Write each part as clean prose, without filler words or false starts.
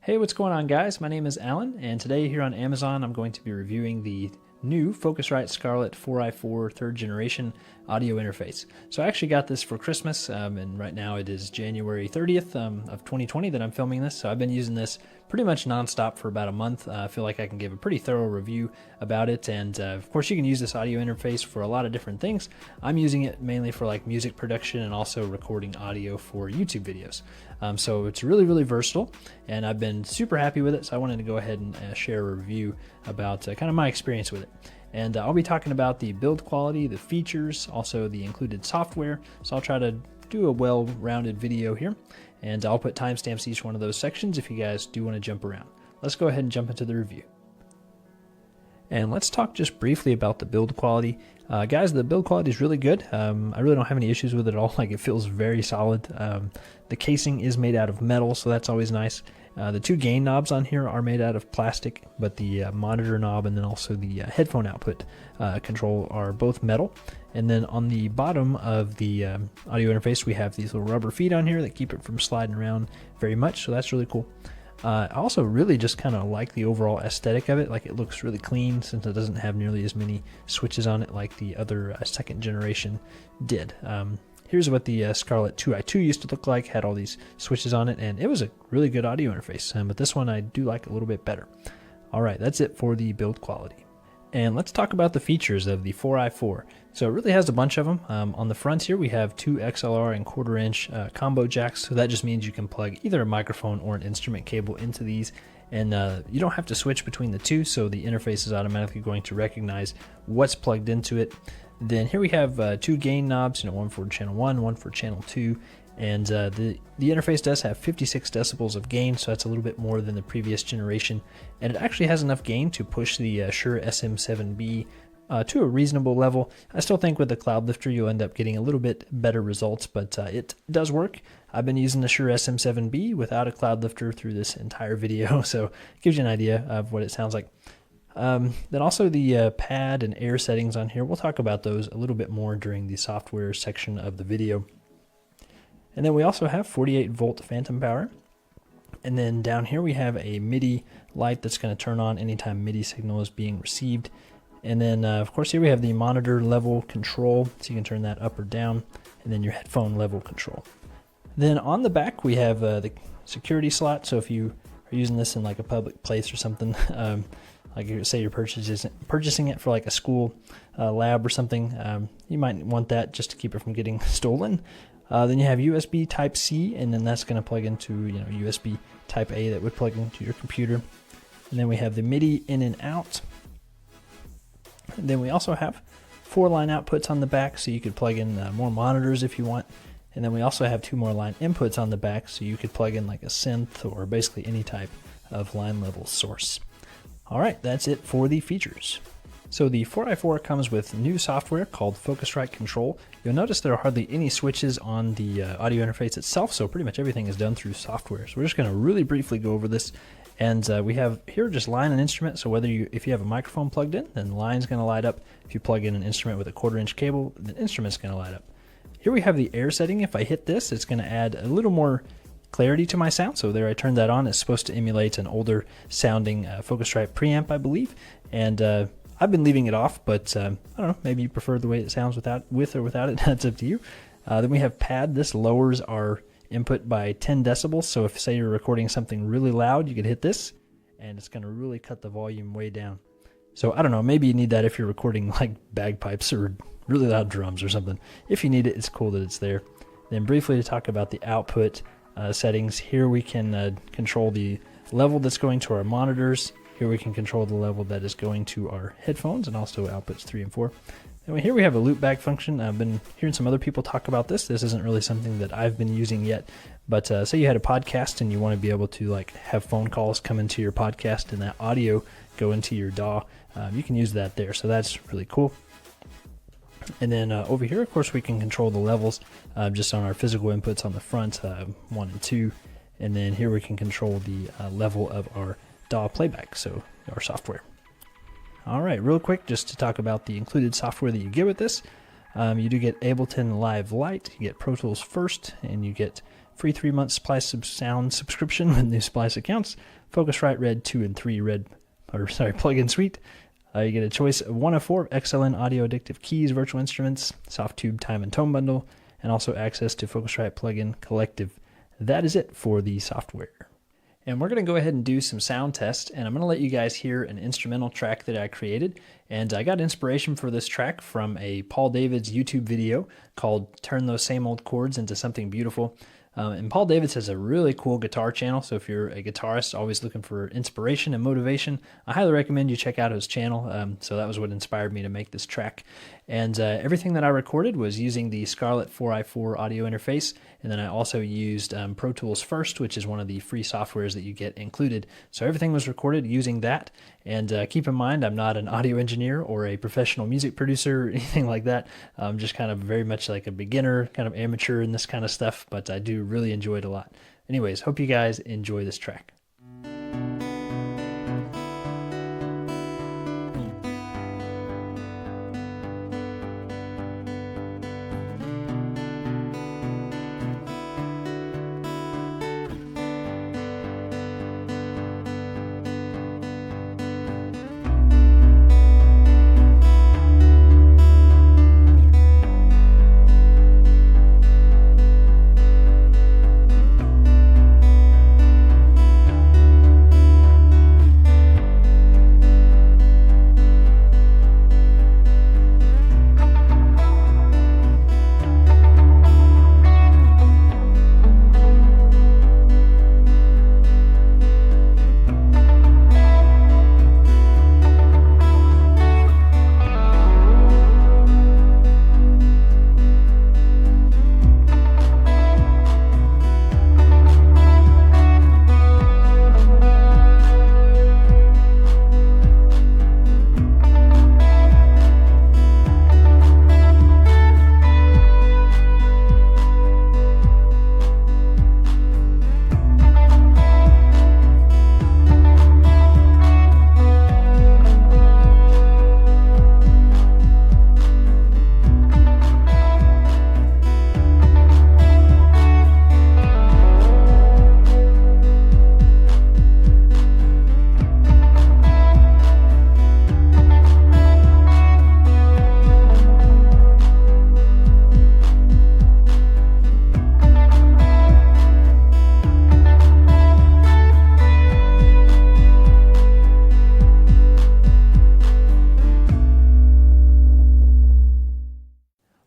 Hey, what's going on, guys? My name is Alan, and today here on Amazon I'm going to be reviewing the new Focusrite Scarlett 4i4 third generation audio interface. So I actually got this for Christmas, and right now it is January 30th of 2020 that I'm filming this. So I've been using this pretty much nonstop for about a month. I feel like I can give a pretty thorough review about it, and of course you can use this audio interface for a lot of different things. I'm using it mainly for like music production and also recording audio for YouTube videos. So it's really versatile, and I've been super happy with it, so I wanted to go ahead and share a review about kind of my experience with it. And I'll be talking about the build quality, the features, also the included software. So I'll try to do a well-rounded video here, and I'll put timestamps each one of those sections if you guys do want to jump around. Let's go ahead and jump into the review. And let's talk just briefly about the build quality. Guys, the build quality is really good. I really don't have any issues with it at all. Like, it feels very solid. The casing is made out of metal, so that's always nice. The two gain knobs on here are made out of plastic, but the monitor knob and then also the headphone output control are both metal. And then on the bottom of the audio interface, we have these little rubber feet on here that keep it from sliding around very much, so that's really cool. I also really just kind of like the overall aesthetic of it. Like, it looks really clean since it doesn't have nearly as many switches on it like the other second generation did. Here's what the Scarlett 2i2 used to look like, had all these switches on it, and it was a really good audio interface, but this one I do like a little bit better. Alright, that's it for the build quality. And let's talk about the features of the 4i4. So it really has a bunch of them. On the front here we have two XLR and 1/4 inch combo jacks, so that just means you can plug either a microphone or an instrument cable into these, and you don't have to switch between the two, so the interface is automatically going to recognize what's plugged into it. Then here we have two gain knobs, one for channel 1, one for channel 2, and the interface does have 56 decibels of gain, so that's a little bit more than the previous generation, and it actually has enough gain to push the Shure SM7B to a reasonable level. I still think with the Cloud Lifter you'll end up getting a little bit better results, but it does work. I've been using the Shure SM7B without a Cloud Lifter through this entire video, so it gives you an idea of what it sounds like. Then also the pad and air settings on here, we'll talk about those a little bit more during the software section of the video. And then we also have 48 volt phantom power. And then down here we have a MIDI light that's going to turn on anytime MIDI signal is being received. And then of course here we have the monitor level control, so you can turn that up or down, and then your headphone level control. Then on the back we have the security slot, so if you are using this in like a public place or something, like say you're purchasing it for like a school lab or something, you might want that just to keep it from getting stolen. Then you have USB Type-C, and then that's going to plug into USB Type-A that would plug into your computer. And then we have the MIDI in and out. And then we also have 4 line outputs on the back, so you could plug in more monitors if you want. And then we also have 2 more line inputs on the back, so you could plug in like a synth or basically any type of line level source. Alright, that's it for the features. So the 4i4 comes with new software called Focusrite Control. You'll notice there are hardly any switches on the audio interface itself, so pretty much everything is done through software. So we're just going to really briefly go over this. And we have here just line and instrument, so if you have a microphone plugged in, then the line's going to light up. If you plug in an instrument with a 1/4 inch cable, the instrument's going to light up. Here we have the air setting. If I hit this, it's going to add a little more clarity to my sound. So there, I turned that on. It's supposed to emulate an older sounding Focusrite preamp, I believe. And I've been leaving it off, but I don't know, maybe you prefer the way it sounds with or without it. That's up to you. Then we have pad. This lowers our input by 10 decibels. So if, say, you're recording something really loud, you could hit this, and it's going to really cut the volume way down. So I don't know, maybe you need that if you're recording like bagpipes or really loud drums or something. If you need it, it's cool that it's there. Then briefly to talk about the output settings. Here we can control the level that's going to our monitors. Here we can control the level that is going to our headphones, and also outputs 3 and 4. And here we have a loopback function. I've been hearing some other people talk about this. This isn't really something that I've been using yet, but say you had a podcast and you want to be able to like have phone calls come into your podcast and that audio go into your DAW, you can use that there. So that's really cool. And then over here, of course, we can control the levels just on our physical inputs on the front, 1 and 2. And then here we can control the level of our DAW playback, so our software. Alright, real quick, just to talk about the included software that you get with this. You do get Ableton Live Lite, you get Pro Tools First, and you get free 3-month Splice sound subscription with new Splice accounts, Focusrite Red 2 and 3 plugin suite. You get a choice of 1 of 4 XLN audio addictive keys, virtual instruments, Softube time and tone bundle, and also access to Focusrite plugin collective. That is it for the software. And we're going to go ahead and do some sound tests, and I'm going to let you guys hear an instrumental track that I created. And I got inspiration for this track from a Paul Davids YouTube video called Turn Those Same Old Chords into Something Beautiful. And Paul Davids has a really cool guitar channel, so if you're a guitarist always looking for inspiration and motivation, I highly recommend you check out his channel. So that was what inspired me to make this track. And everything that I recorded was using the Scarlett 4i4 audio interface, and then I also used Pro Tools First, which is one of the free softwares that you get included. So everything was recorded using that, and keep in mind I'm not an audio engineer or a professional music producer or anything like that. I'm just kind of very much like a beginner, kind of amateur in this kind of stuff, but I do really enjoy it a lot. Anyways, hope you guys enjoy this track.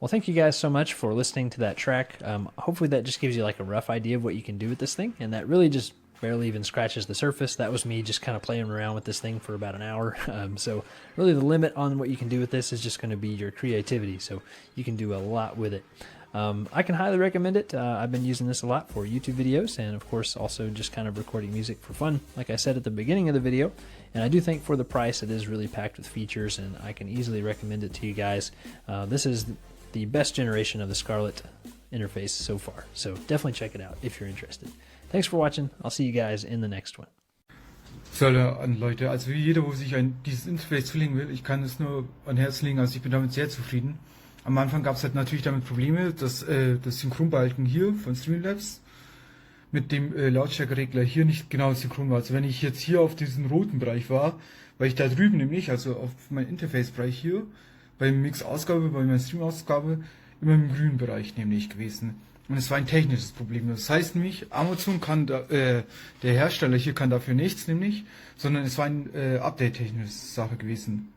Well, thank you guys so much for listening to that track. Hopefully that just gives you like a rough idea of what you can do with this thing, and that really just barely even scratches the surface. That was me just kind of playing around with this thing for about an hour. So really the limit on what you can do with this is just going to be your creativity, so you can do a lot with it. I can highly recommend it. I've been using this a lot for YouTube videos, and of course also just kind of recording music for fun, like I said at the beginning of the video. And I do think for the price it is really packed with features, and I can easily recommend it to you guys. This is the best generation of the Scarlett interface so far, so definitely check it out if you're interested. Thanks for watching. I'll see you guys in the next one. An Leute, also wie jeder, wo sich dieses Interface zulegen will, ich kann es nur an Herz legen, also ich bin damit sehr zufrieden. Am Anfang gab es halt natürlich damit Probleme, dass das Synchronbalken hier von Streamlabs mit dem Lautstärkeregler hier nicht genau synchron war. Also wenn ich jetzt hier auf diesen roten Bereich war ich da drüben nämlich, also auf meinem Interface-Bereich hier, bei Mix-Ausgabe, bei meiner Stream-Ausgabe, immer im grünen Bereich nämlich gewesen. Und es war ein technisches Problem. Das heißt nämlich, Amazon kann, der Hersteller hier kann dafür nichts nämlich, sondern es war ein Update-technische Sache gewesen.